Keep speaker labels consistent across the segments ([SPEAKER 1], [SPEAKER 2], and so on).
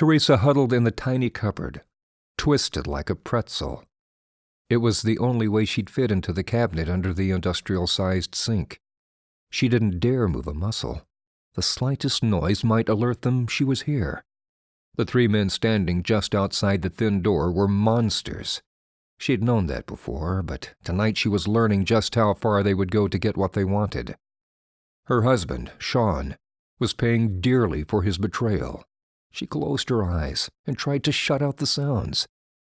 [SPEAKER 1] Theresa huddled in the tiny cupboard, twisted like a pretzel. It was the only way she'd fit into the cabinet under the industrial-sized sink. She didn't dare move a muscle. The slightest noise might alert them she was here. The 3 men standing just outside the thin door were monsters. She'd known that before, but tonight she was learning just how far they would go to get what they wanted. Her husband, Sean, was paying dearly for his betrayal. She closed her eyes and tried to shut out the sounds,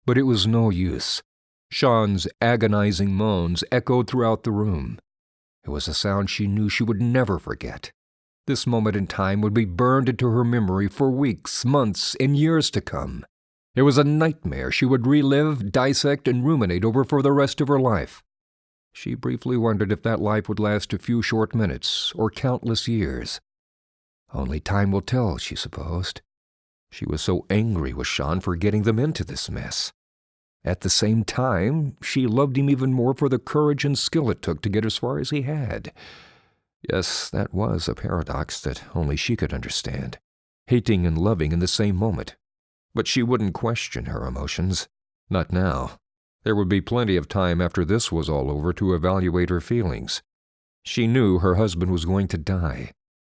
[SPEAKER 1] but it was no use. Sean's agonizing moans echoed throughout the room. It was a sound she knew she would never forget. This moment in time would be burned into her memory for weeks, months, and years to come. It was a nightmare she would relive, dissect, and ruminate over for the rest of her life. She briefly wondered if that life would last a few short minutes or countless years. Only time will tell, she supposed. She was so angry with Sean for getting them into this mess. At the same time, she loved him even more for the courage and skill it took to get as far as he had. Yes, that was a paradox that only she could understand. Hating and loving in the same moment. But she wouldn't question her emotions. Not now. There would be plenty of time after this was all over to evaluate her feelings. She knew her husband was going to die.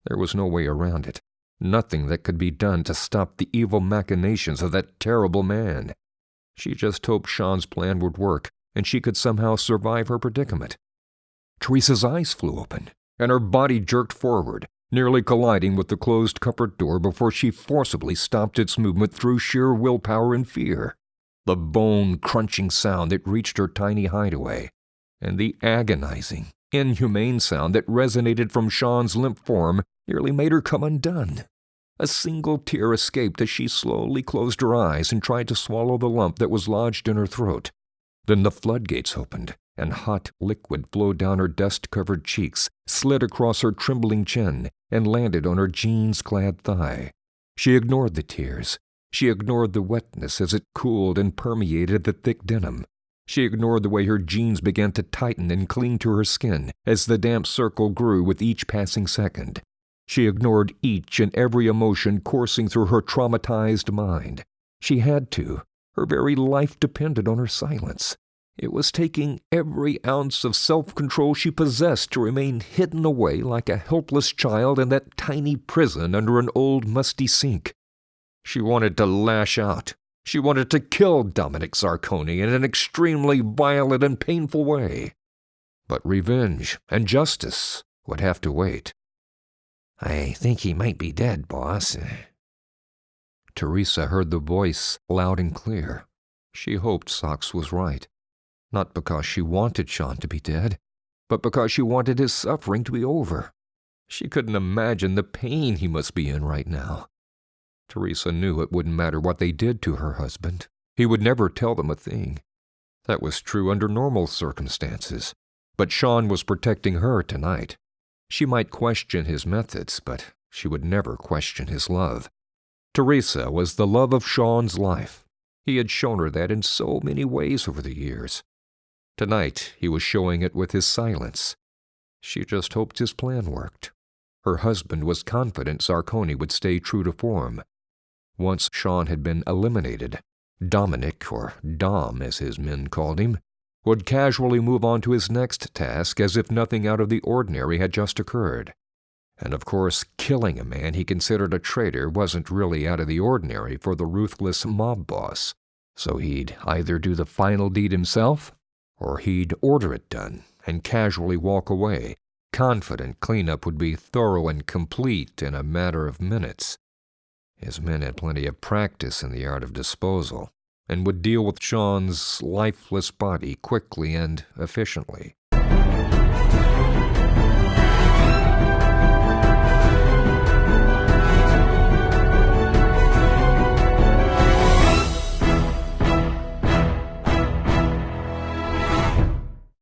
[SPEAKER 1] There was no way around it. Nothing that could be done to stop the evil machinations of that terrible man. She just hoped Sean's plan would work, and she could somehow survive her predicament. Theresa's eyes flew open, and her body jerked forward, nearly colliding with the closed cupboard door before she forcibly stopped its movement through sheer willpower and fear. The bone-crunching sound that reached her tiny hideaway, and the agonizing, inhumane sound that resonated from Sean's limp form nearly made her come undone. A single tear escaped as she slowly closed her eyes and tried to swallow the lump that was lodged in her throat. Then the floodgates opened, and hot liquid flowed down her dust-covered cheeks, slid across her trembling chin, and landed on her jeans-clad thigh. She ignored the tears. She ignored the wetness as it cooled and permeated the thick denim. She ignored the way her jeans began to tighten and cling to her skin as the damp circle grew with each passing second. She ignored each and every emotion coursing through her traumatized mind. She had to. Her very life depended on her silence. It was taking every ounce of self-control she possessed to remain hidden away like a helpless child in that tiny prison under an old musty sink. She wanted to lash out. She wanted to kill Dominic Zarconi in an extremely violent and painful way. But revenge and justice would have to wait. "I think he might be dead, boss." Theresa heard the voice loud and clear. She hoped Socks was right. Not because she wanted Sean to be dead, but because she wanted his suffering to be over. She couldn't imagine the pain he must be in right now. Theresa knew it wouldn't matter what they did to her husband. He would never tell them a thing. That was true under normal circumstances. But Sean was protecting her tonight. She might question his methods, but she would never question his love. Theresa was the love of Sean's life. He had shown her that in so many ways over the years. Tonight, he was showing it with his silence. She just hoped his plan worked. Her husband was confident Zarconi would stay true to form. Once Sean had been eliminated, Dominic, or Dom as his men called him, would casually move on to his next task as if nothing out of the ordinary had just occurred. And of course, killing a man he considered a traitor wasn't really out of the ordinary for the ruthless mob boss. So he'd either do the final deed himself, or he'd order it done and casually walk away, confident cleanup would be thorough and complete in a matter of minutes. His men had plenty of practice in the art of disposal, and would deal with Sean's lifeless body quickly and efficiently.